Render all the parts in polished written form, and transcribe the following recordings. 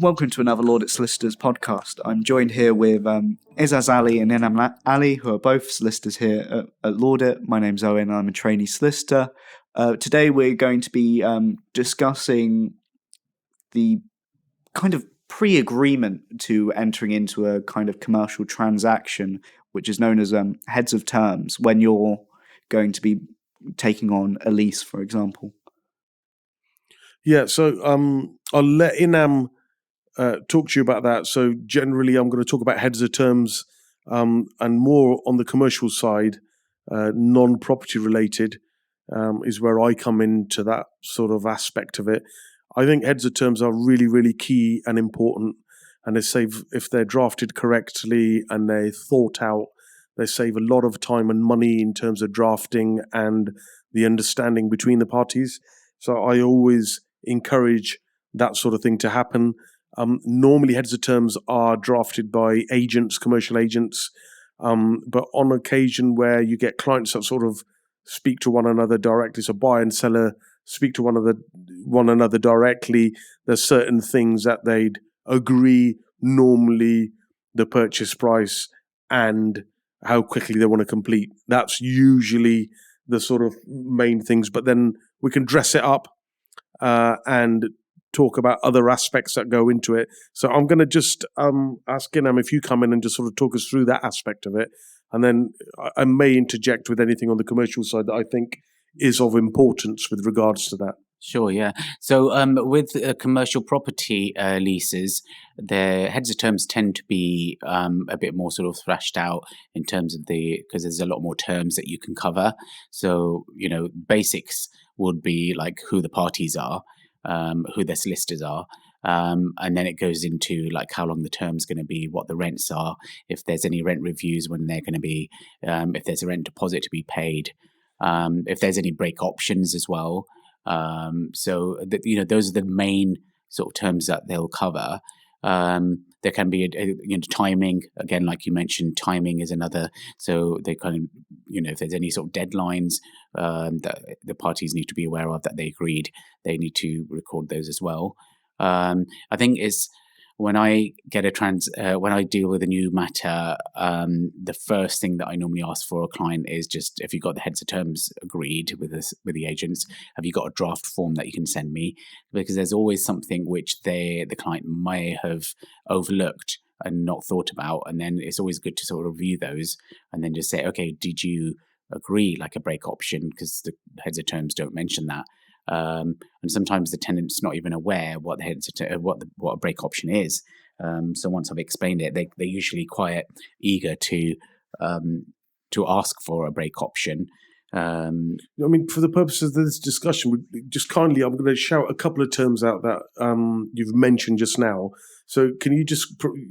Welcome to another Lawdit Solicitors podcast. I'm joined here with Izaz Ali and Inam Ali, who are both solicitors here at Lawdit. My name's Owen, I'm a trainee solicitor. Today we're going to be discussing the kind of pre-agreement to entering into a kind of commercial transaction, which is known as heads of terms, when you're going to be taking on a lease, for example. Yeah, so I'll let Inam talk to you about that. So generally, I'm going to talk about heads of terms and more on the commercial side, non-property related is where I come into that sort of aspect of it. I think heads of terms are really, really key and important, and they save, if they're drafted correctly and they're thought out, they save a lot of time and money in terms of drafting and the understanding between the parties. So I always encourage that sort of thing to happen. Normally, heads of terms are drafted by agents, commercial agents, but on occasion where you get clients that sort of speak to one another directly, so buyer and seller speak to one another directly, there's certain things that they'd agree, normally the purchase price and how quickly they want to complete. That's usually the sort of main things, but then we can dress it up and talk about other aspects that go into it. So I'm going to just ask Inam if you come in and just sort of talk us through that aspect of it, and then I may interject with anything on the commercial side that I think is of importance with regards to that. Sure, yeah. So with commercial property leases, the heads of terms tend to be a bit more sort of thrashed out in terms of because there's a lot more terms that you can cover. So, basics would be like who the parties are, who their solicitors are, and then it goes into like how long the term's going to be, what the rents are, if there's any rent reviews, when they're going to be, if there's a rent deposit to be paid, if there's any break options as well. So those are the main sort of terms that they'll cover. There can be timing, again, like you mentioned, timing is another. So they kind of, if there's any sort of deadlines that the parties need to be aware of that they agreed, they need to record those as well. I think it's when I get when I deal with a new matter, the first thing that I normally ask for a client is just, if you've got the heads of terms agreed with the agents, have you got a draft form that you can send me? Because there's always something which the client may have overlooked and not thought about, and then it's always good to sort of review those and then just say, okay, did you agree like a break option? Because the heads of terms don't mention that. And sometimes the tenant's not even aware what what a break option is. So once I've explained it, they're usually quite eager to ask for a break option. I mean, for the purposes of this discussion, just kindly, I'm going to shout a couple of terms out that you've mentioned just now. So can you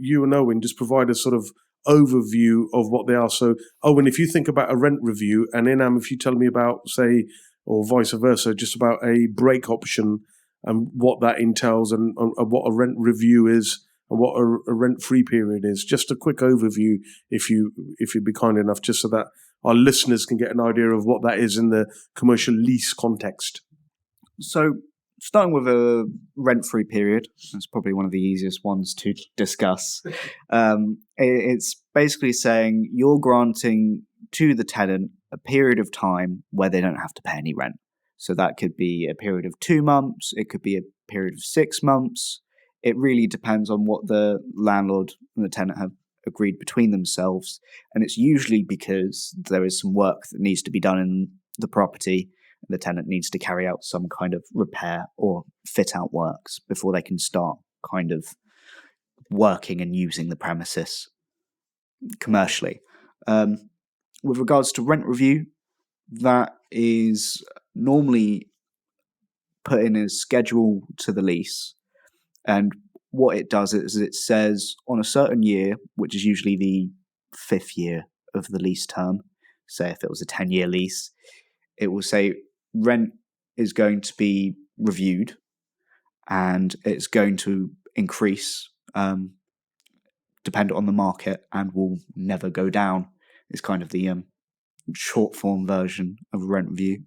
you and Owen just provide a sort of overview of what they are? So Owen, if you think about a rent review, and Inam, if you tell me about, say, or vice versa, just about a break option and what that entails, and what a rent review is, and what a rent-free period is. Just a quick overview, if you'd be kind enough, just so that our listeners can get an idea of what that is in the commercial lease context. So, starting with a rent-free period, that's probably one of the easiest ones to discuss. It's basically saying you're granting to the tenant a period of time where they don't have to pay any rent. So that could be a period of 2 months, it could be a period of 6 months. It really depends on what the landlord and the tenant have agreed between themselves. And it's usually because there is some work that needs to be done in the property. The tenant needs to carry out some kind of repair or fit out works before they can start kind of working and using the premises commercially. With regards to rent review, that is normally put in as schedule to the lease. And what it does is it says on a certain year, which is usually the 5th year of the lease term, say if it was a 10-year lease, it will say rent is going to be reviewed and it's going to increase dependent on the market and will never go down. Is kind of the short form version of a rent review.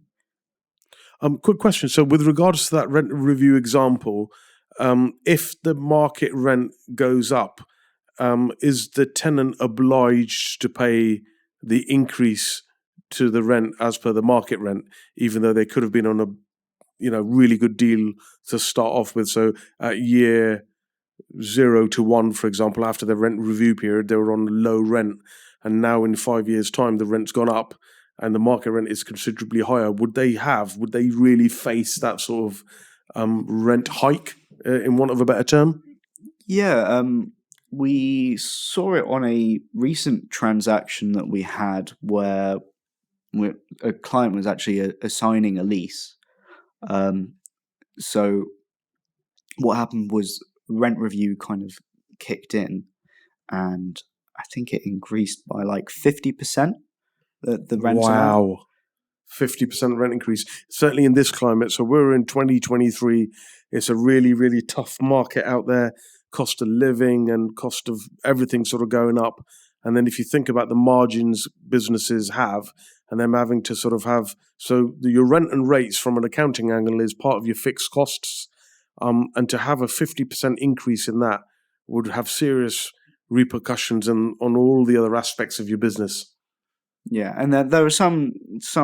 Quick question. So with regards to that rent review example, if the market rent goes up, is the tenant obliged to pay the increase to the rent as per the market rent, even though they could have been on a really good deal to start off with? So at year 0 to 1, for example, after the rent review period, they were on low rent, and now in 5 years' time, the rent's gone up and the market rent is considerably higher. Would they really face that sort of rent hike, in want of a better term? Yeah, we saw it on a recent transaction that we had where a client was actually assigning a lease. So what happened was rent review kind of kicked in, and I think it increased by like 50%. The rent amount. Wow. 50% rent increase, certainly in this climate. So we're in 2023. It's a really, really tough market out there. Cost of living and cost of everything sort of going up. And then if you think about the margins businesses have, and them having to sort of have, so your rent and rates from an accounting angle is part of your fixed costs. And to have a 50% increase in that would have serious repercussions on all the other aspects of your business. Yeah, and there are some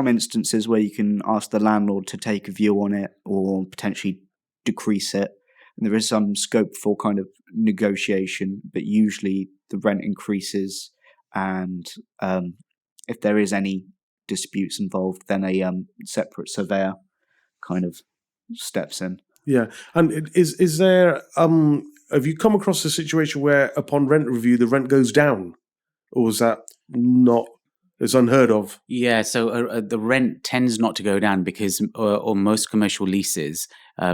instances where you can ask the landlord to take a view on it or potentially decrease it. And there is some scope for kind of negotiation, but usually the rent increases, and if there is any disputes involved, then a separate surveyor kind of steps in. Yeah, and is there have you come across a situation where upon rent review the rent goes down, or is that not? It's unheard of. Yeah, so the rent tends not to go down because on most commercial leases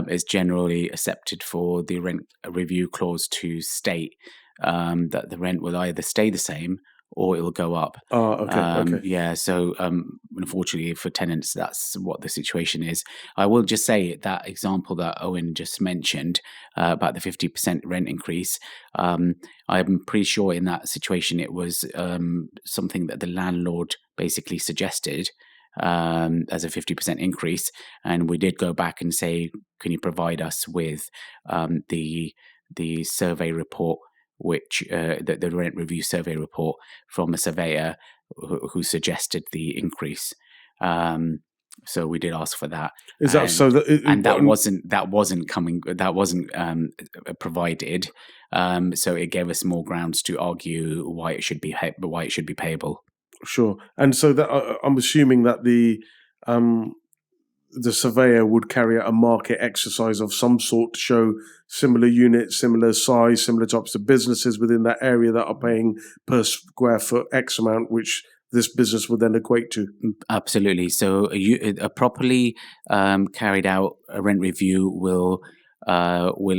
is generally accepted for the rent review clause to state that the rent will either stay the same or it'll go up. Oh, okay. Yeah, so unfortunately for tenants, that's what the situation is. I will just say that example that Owen just mentioned about the 50% rent increase, I'm pretty sure in that situation it was something that the landlord basically suggested as a 50% increase. And we did go back and say, can you provide us with the survey report, which the rent review survey report from a surveyor who suggested the increase. So we did ask for that. Is that so? That wasn't provided. So it gave us more grounds to argue why it should be payable. Sure. And so that I'm assuming that the surveyor would carry out a market exercise of some sort to show similar units, similar size, similar types of businesses within that area that are paying per square foot X amount, which this business would then equate to. Absolutely. So a properly carried out rent review will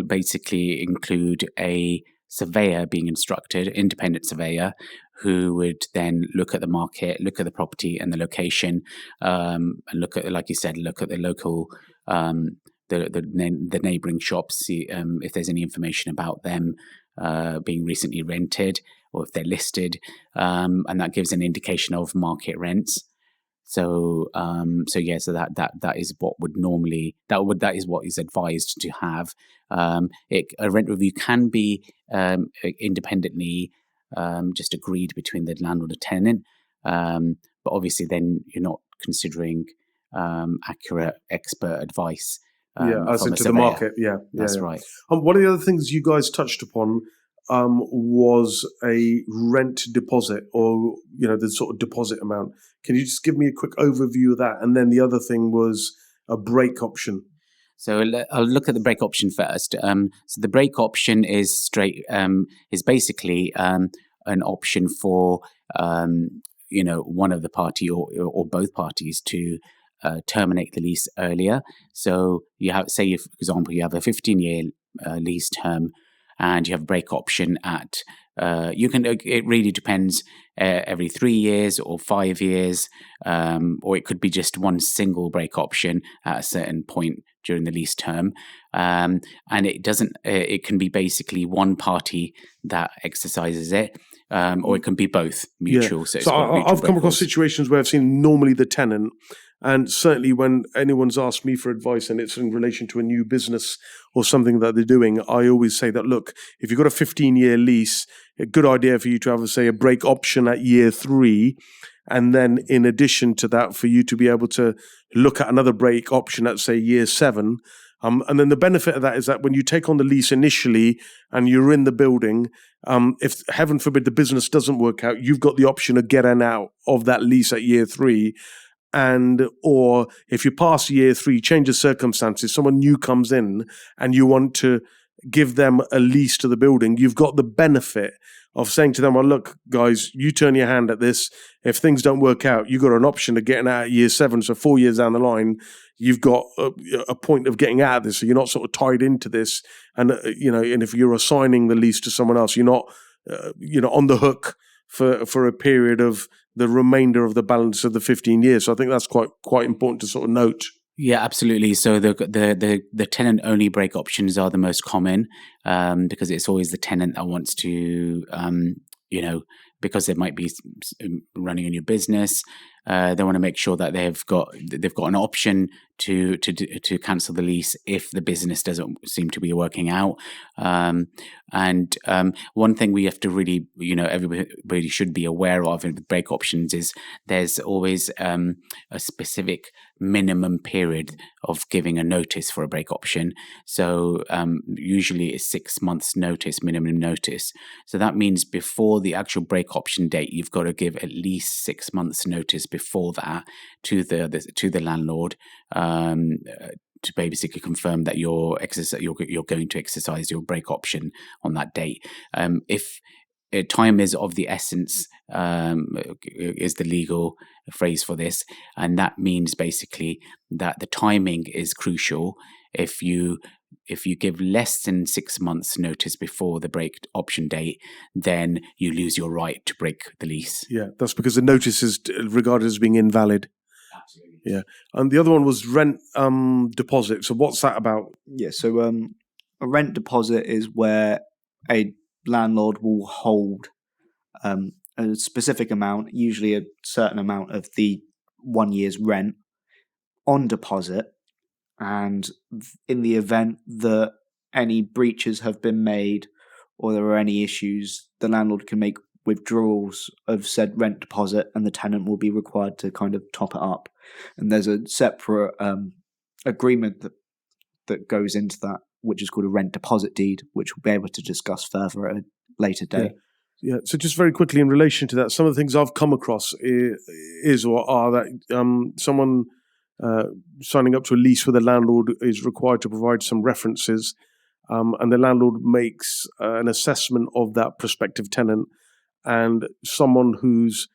basically include a surveyor being instructed, independent surveyor, who would then look at the market, look at the property and the location, and look at, like you said, look at the local, the neighbouring shops, see if there's any information about them being recently rented or if they're listed, and that gives an indication of market rents. So that is what would normally that is what is advised to have. A rent review can be independently just agreed between the landlord and tenant, but obviously then you're not considering accurate expert advice. As into the market. That's right. One of the other things you guys touched upon was a rent deposit, or the sort of deposit amount. Can you just give me a quick overview of that? And then the other thing was a break option. So I'll look at the break option first. So the break option is basically an option for one of the party or both parties to terminate the lease earlier. So you have, say, if, for example, you have a 15-year lease term, and you have a break option at it really depends, every 3 years or 5 years, or it could be just one single break option at a certain point during the lease term, and it can be basically one party that exercises it, or it can be both mutual. Yeah. So I've come across situations where I've seen normally the tenant And certainly when anyone's asked me for advice and it's in relation to a new business or something that they're doing, I always say that, look, if you've got a 15-year lease, a good idea for you to have, say, a break option at year 3. And then in addition to that, for you to be able to look at another break option at, say, year 7. And then the benefit of that is that when you take on the lease initially and you're in the building, if heaven forbid the business doesn't work out, you've got the option of getting out of that lease at year 3. And or if you pass year 3, change of circumstances, someone new comes in and you want to give them a lease to the building, you've got the benefit of saying to them, well, look, guys, you turn your hand at this. If things don't work out, you've got an option of getting out at year 7. So 4 years down the line, you've got a point of getting out of this. So you're not sort of tied into this. And, and if you're assigning the lease to someone else, you're not, on the hook for a period of the remainder of the balance of the 15 years. So I think that's quite important to sort of note. Yeah, absolutely. So the tenant only break options are the most common, because it's always the tenant that wants to, because they might be running a new business, they want to make sure that they've got an option to cancel the lease if the business doesn't seem to be working out. And one thing we have to really, everybody should be aware of in break options is there's always a specific minimum period of giving a notice for a break option. So usually it's 6 months notice, minimum notice. So that means before the actual break option date, you've got to give at least 6 months notice before that to the landlord, to basically confirm that you're going to exercise your break option on that date. If time is of the essence, is the legal phrase for this, and that means basically that the timing is crucial. If you give less than 6 months notice before the break option date, then you lose your right to break the lease. Yeah, that's because the notice is regarded as being invalid. Absolutely. Yeah. And the other one was rent deposit. So what's that about? Yeah, so a rent deposit is where a landlord will hold a specific amount, usually a certain amount of the 1 year's rent, on deposit. And in the event that any breaches have been made or there are any issues, the landlord can make withdrawals of said rent deposit and the tenant will be required to kind of top it up. And there's a separate agreement that goes into that, which is called a rent deposit deed, which we'll be able to discuss further at a later date. Yeah. So just very quickly in relation to that, some of the things I've come across are that someone signing up to a lease with a landlord is required to provide some references, and the landlord makes an assessment of that prospective tenant, and someone who's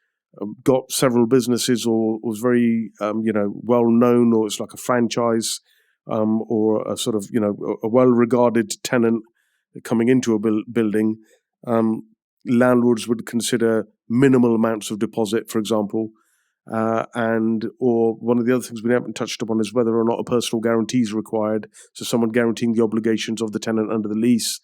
got several businesses or was very well known, or it's like a franchise, or a sort of a well regarded tenant coming into a building, landlords would consider minimal amounts of deposit, for example. Or one of the other things we haven't touched upon is whether or not a personal guarantee is required, so someone guaranteeing the obligations of the tenant under the lease.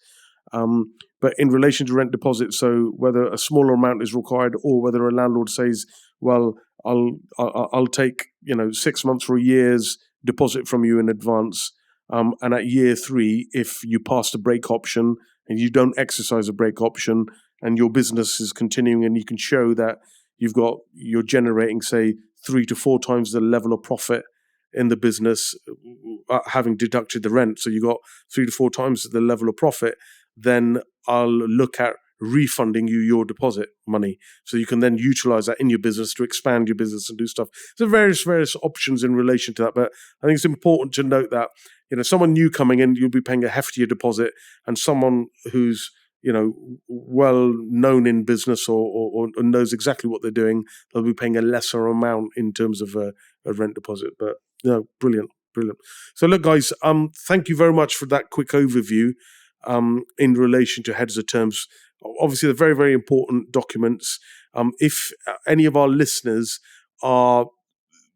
But in relation to rent deposit, so whether a smaller amount is required or whether a landlord says, well, I'll take 6 months or a year's deposit from you in advance, and at year 3, if you pass the break option and you don't exercise a break option and your business is continuing and you can show that you're generating, say, 3 to 4 times the level of profit in the business, having deducted the rent. So you got 3 to 4 times the level of profit, then I'll look at refunding you your deposit money. So you can then utilize that in your business to expand your business and do stuff. So various options in relation to that. But I think it's important to note that, someone new coming in, you'll be paying a heftier deposit, and someone who's well known in business or knows exactly what they're doing, they'll be paying a lesser amount in terms of a rent deposit. But brilliant. So look, guys, thank you very much for that quick overview in relation to heads of terms. Obviously, they're very, very important documents. If any of our listeners are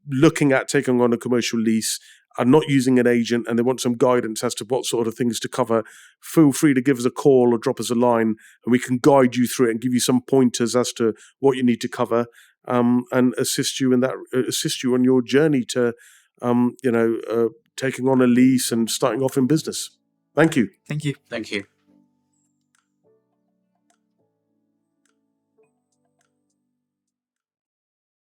looking at taking on a commercial lease, are not using an agent, and they want some guidance as to what sort of things to cover, feel free to give us a call or drop us a line, and we can guide you through it and give you some pointers as to what you need to cover. and assist you on your journey to, taking on a lease and starting off in business. Thank you. Thank you. Thank you.